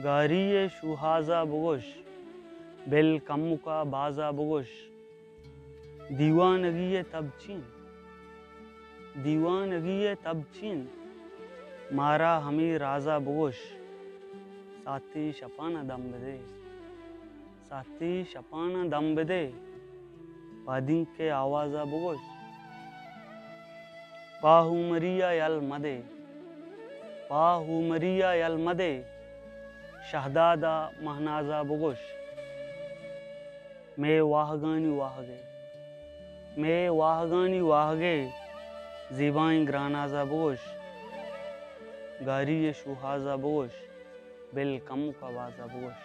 गारिये शुहाजा बुगुश bill कमुका बाजा बुगुश दीवानगी तब चीन मारा हमी राजा बुगुश साथी शपाना दम बदे पादी के आवाजा बुगुश पाहुमरिया यल मदे शहदादा महनाजा बुगुश मैं वाहगानी वाहगे ज़िबाई ग्रानाजा बुगुश गारी शुहाजा बुगुश बिल कमुका बाजा बुगुश।